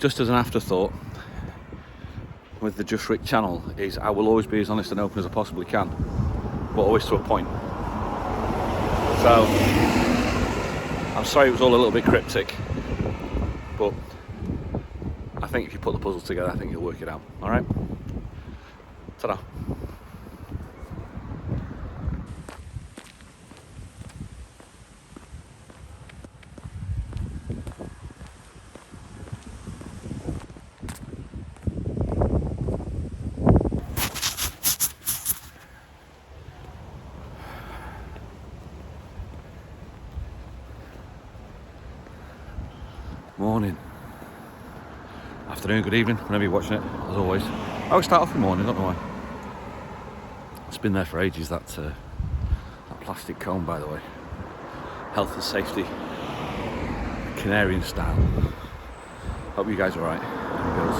just as an afterthought, with the Just Rick channel, is I will always be as honest and open as I possibly can, but always to a point. So I'm sorry it was all a little bit cryptic, but I think if you put the puzzle together, I think you'll work it out. All right? Ta-da. Morning, afternoon, good evening, whenever you're watching it, as always. I always start off in the morning, don't know why. It's been there for ages, that plastic cone, by the way. Health and safety, Canarian style. Hope you guys are alright, girls.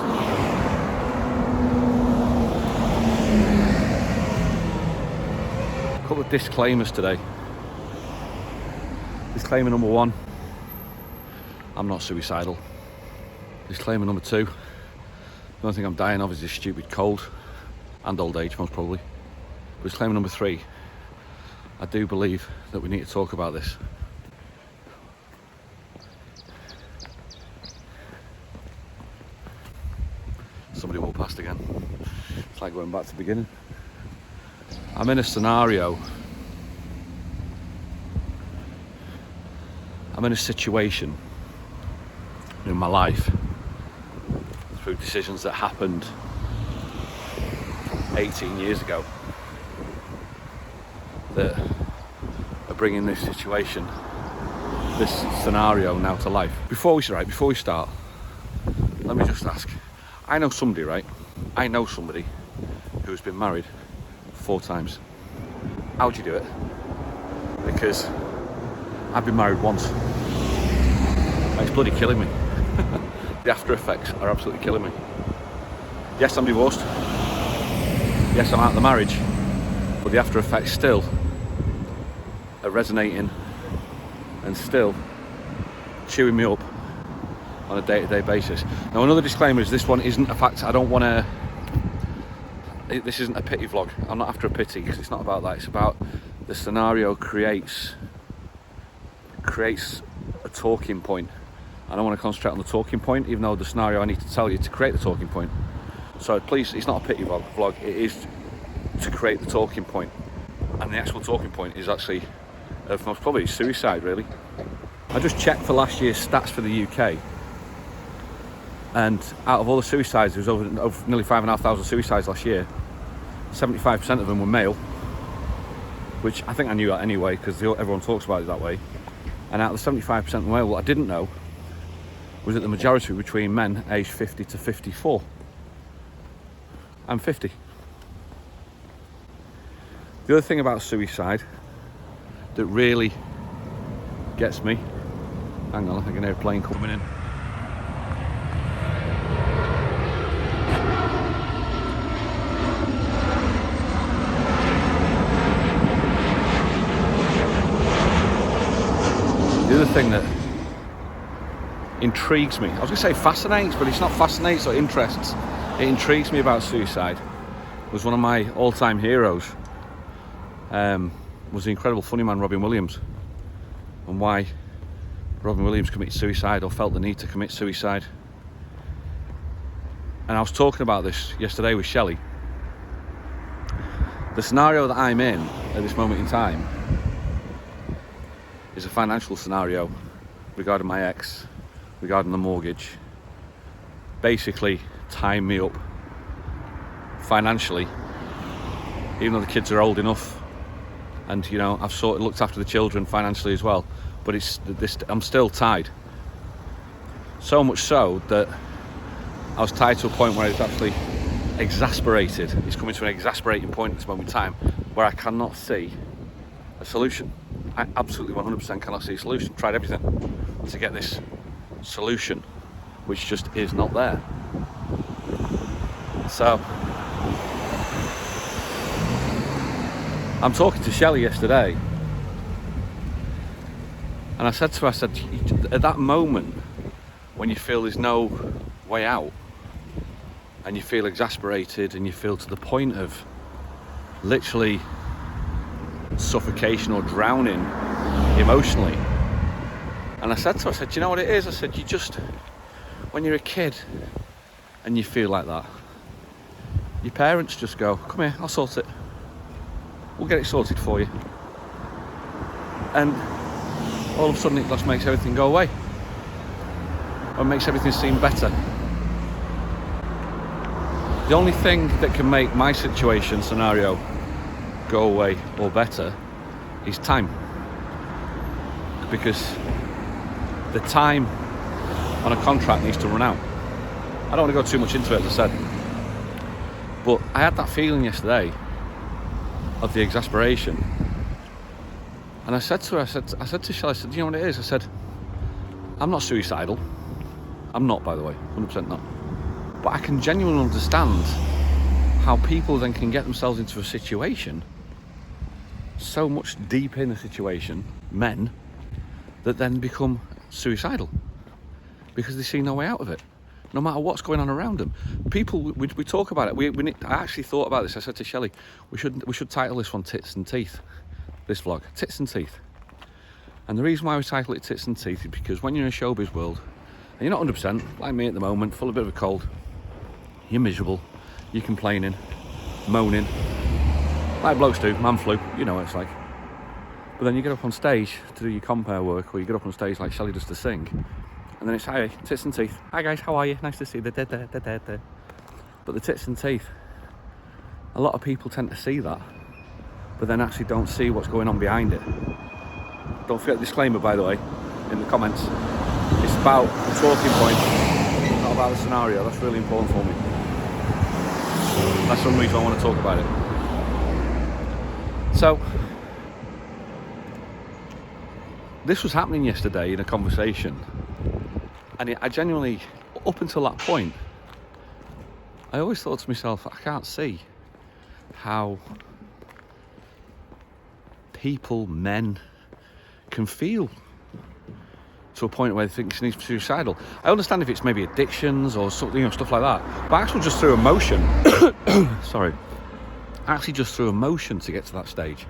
A couple of disclaimers today. Disclaimer number one, I'm not suicidal. Disclaimer number two, the only thing I'm dying of is this stupid cold and old age, most probably. Disclaimer number three, I do believe that we need to talk about this. Somebody walked past again. It's like going back to the beginning. I'm in a scenario, I'm in a situation in my life through decisions that happened 18 years ago that are bringing this situation, this scenario now to life. Before we start, let me just ask, I know somebody who's been married 4 times. How'd you do it? Because I've been married once. It's bloody killing me. The after effects are absolutely killing me. Yes, I'm divorced. Yes, I'm out of the marriage. But the after effects still are resonating and still chewing me up on a day-to-day basis. Now, another disclaimer is this one isn't a fact. I don't want to... This isn't a pity vlog. I'm not after a pity, because it's not about that. It's about the scenario creates a talking point. I don't want to concentrate on the talking point, even though the scenario I need to tell you to create the talking point. So please, it's not a pity vlog, it is to create the talking point. And the actual talking point is actually most probably suicide, really. I just checked for last year's stats for the UK, and out of all the suicides, there was over nearly 5,500 suicides last year. 75% of them were male, which I think I knew that anyway, because everyone talks about it that way. And out of the 75% male, what I didn't know was that the majority were between men aged 50 to 54. I'm 50. The other thing about suicide that really gets me, hang on, I think an airplane coming in. The other thing that intrigues me, I was going to say fascinates, but it's not fascinates or interests, it intrigues me about suicide, was one of my all-time heroes, was the incredible funny man Robin Williams, and why Robin Williams committed suicide or felt the need to commit suicide. And I was talking about this yesterday with Shelley. The scenario that I'm in at this moment in time is a financial scenario regarding my ex, regarding the mortgage, basically tying me up financially, even though the kids are old enough, and you know, I've sort of looked after the children financially as well, but I'm still tied. So much so that I was tied to a point where it's actually exasperated. It's coming to an exasperating point at this moment in time where I cannot see a solution. I absolutely 100% cannot see a solution. Tried everything to get this solution, which just is not there. So I'm talking to Shelley yesterday, and I said to her, at that moment when you feel there's no way out, and you feel exasperated, and you feel to the point of literally suffocation or drowning emotionally. And I said to her, I said, do you know what it is? I said, you just, when you're a kid and you feel like that, your parents just go, come here, I'll sort it. We'll get it sorted for you. And all of a sudden it just makes everything go away. Or makes everything seem better. The only thing that can make my scenario go away or better is time. Because the time on a contract needs to run out. I don't want to go too much into it, as I said. But I had that feeling yesterday of the exasperation. And I said to her, I said to Shelley, I said, do you know what it is? I said, I'm not suicidal. I'm not, by the way, 100% not. But I can genuinely understand how people then can get themselves into a situation, so much deep in a situation, men, that then become suicidal because they see no way out of it, no matter what's going on around them. People, we talk about it. I actually thought about this. I said to Shelley, we should title this one Tits and Teeth, this vlog, Tits and Teeth. And the reason why we title it Tits and Teeth is because when you're in a showbiz world, and you're not 100%, like me at the moment, full of a bit of a cold, you're miserable, you're complaining, moaning, like blokes do, man flu, you know what it's like. But then you get up on stage to do your compare work, or you get up on stage like Shelley does to sing, and then it's, hi, Tits and Teeth. Hi guys, how are you? Nice to see you. But the tits and teeth, a lot of people tend to see that, but then actually don't see what's going on behind it. Don't forget the disclaimer, by the way, in the comments. It's about the talking point, not about the scenario. That's really important for me. That's one reason I want to talk about it. So, this was happening yesterday in a conversation, and I genuinely, up until that point, I always thought to myself, I can't see how people, men, can feel to a point where they think it's suicidal. I understand if it's maybe addictions or something, you know, stuff like that, but actually just through emotion, sorry, actually just through emotion to get to that stage,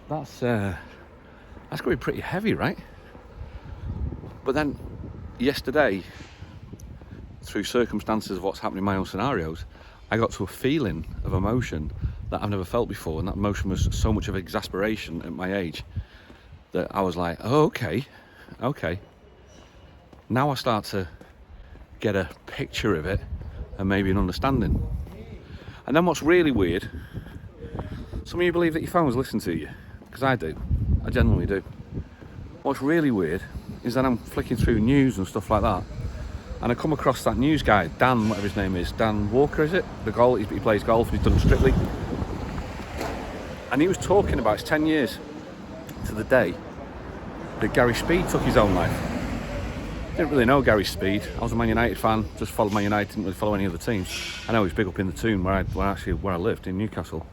that's going to be pretty heavy, right? But then yesterday, through circumstances of what's happening in my own scenarios, I got to a feeling of emotion that I've never felt before, and that emotion was so much of exasperation at my age that I was like, oh, okay. Now I start to get a picture of it and maybe an understanding. And then what's really weird, some of you believe that your phones listen to you, because I do. I genuinely do. What's really weird is that I'm flicking through news and stuff like that, and I come across that news guy, Dan, whatever his name is, Dan Walker, is it? He plays golf, he's done Strictly. And he was talking about, it's 10 years to the day that Gary Speed took his own life. Didn't really know Gary Speed. I was a Man United fan, just followed Man United, didn't really follow any other teams. I know he's big up in the Toon where I lived, in Newcastle.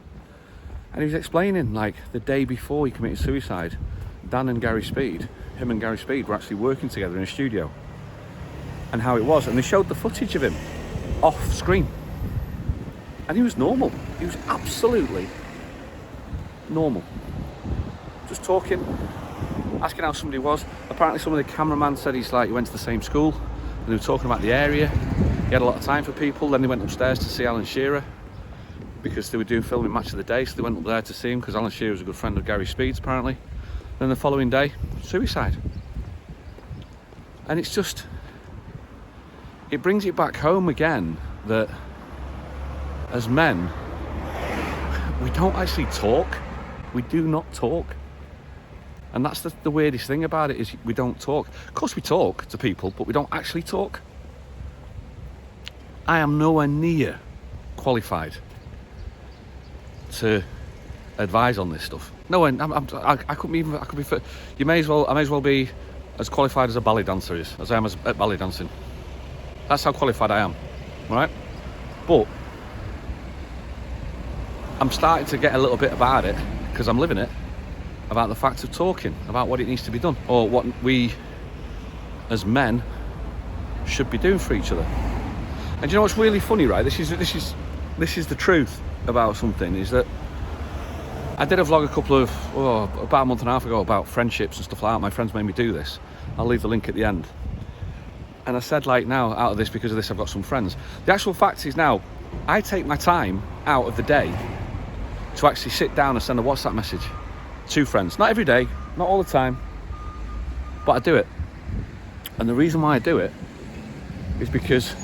And he was explaining, like, the day before he committed suicide, Dan and Gary Speed, him and Gary Speed were actually working together in a studio. And how it was, and they showed the footage of him off screen. And he was normal. He was absolutely normal. Just talking, asking how somebody was. Apparently some of the cameraman said he went to the same school, and they were talking about the area. He had a lot of time for people. Then they went upstairs to see Alan Shearer because they were doing filming Match of the Day, so they went up there to see him because Alan Shearer was a good friend of Gary Speed's apparently. Then the following day, suicide. And it's just, it brings it back home again that as men, we don't actually talk. We do not talk. And that's the weirdest thing about it, is we don't talk. Of course we talk to people, but we don't actually talk. I am nowhere near qualified to advise on this stuff. No, I couldn't even. I could be. I may as well be as qualified as a ballet dancer is, as I am at ballet dancing. That's how qualified I am, right? But I'm starting to get a little bit about it because I'm living it. About the fact of talking, about what it needs to be done, or what we as men should be doing for each other. And you know what's really funny, right? This is the truth about something, is that I did a vlog about a month and a half ago about friendships and stuff like that. My friends made me do this. I'll leave the link at the end. And I said, like, now out of this, because of this, I've got some friends. The actual fact is now, I take my time out of the day to actually sit down and send a WhatsApp message to friends. Not every day, not all the time, but I do it. And the reason why I do it is because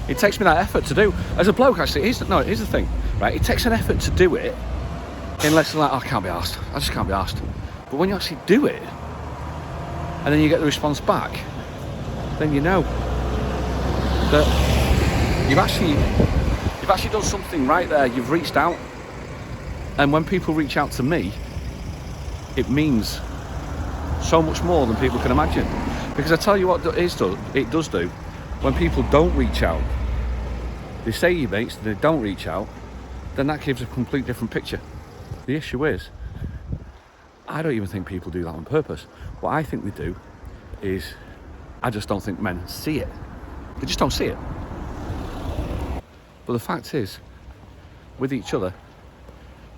it takes me that effort to do. As a bloke, actually, here's the thing, right? It takes an effort to do it, unless you're like, oh, I can't be arsed. I just can't be arsed. But when you actually do it, and then you get the response back, then you know that you've actually done something right there. You've reached out. And when people reach out to me, it means so much more than people can imagine. Because I tell you what it does do, when people don't reach out, they say your mates, they don't reach out, then that gives a complete different picture. The issue is, I don't even think people do that on purpose. What I think they do is, I just don't think men see it. They just don't see it. But the fact is, with each other,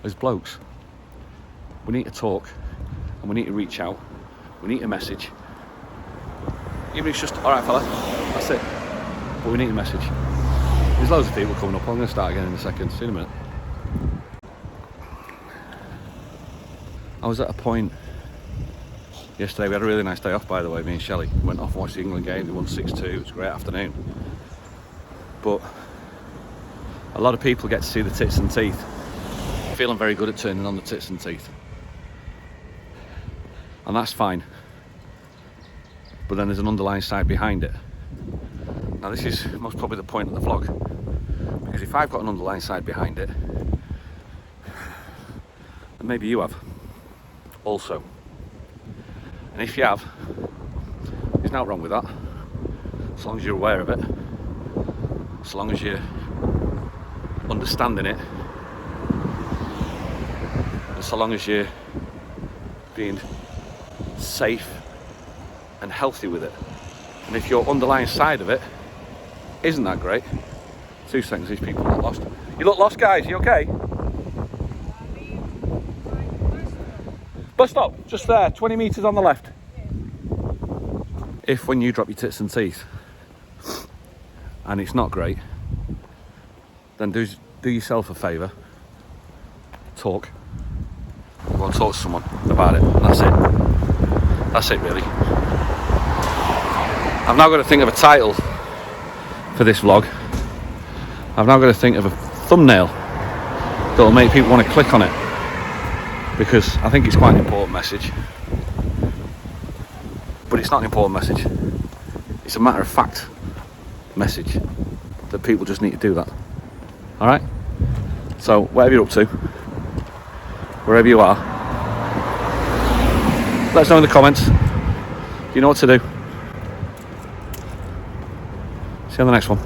as blokes, we need to talk, and we need to reach out, we need a message. Even if it's just, alright fella, that's it. But we need a message. There's loads of people coming up. I'm going to start again in a second. See you in a minute. I was at a point yesterday. We had a really nice day off, by the way, me and Shelley. Went off and watched the England game. They won 6-2. It was a great afternoon. But a lot of people get to see the tits and teeth. Feeling very good at turning on the tits and teeth. And that's fine. But then there's an underlying side behind it. Now this is most probably the point of the vlog, because if I've got an underlying side behind it, then maybe you have also. And if you have, there's nothing wrong with that, as long as you're aware of it, as long as you're understanding it, and so long as you're being safe and healthy with it. And if your underlying side of it isn't that great, 2 seconds, these people look lost. You look lost, guys, you okay? Bus stop, just there, 20 metres on the left. If when you drop your tits and teeth and it's not great, then do yourself a favour, talk. Go and talk to someone about it, and that's it. That's it, really. I've now got to think of a title for this vlog. I've now got to think of a thumbnail that will make people want to click on it, because I think it's quite an important message. But it's not an important message. It's a matter of fact message that people just need to do that. Alright? So, whatever you're up to, wherever you are, let us know in the comments. You know what to do. See you on the next one.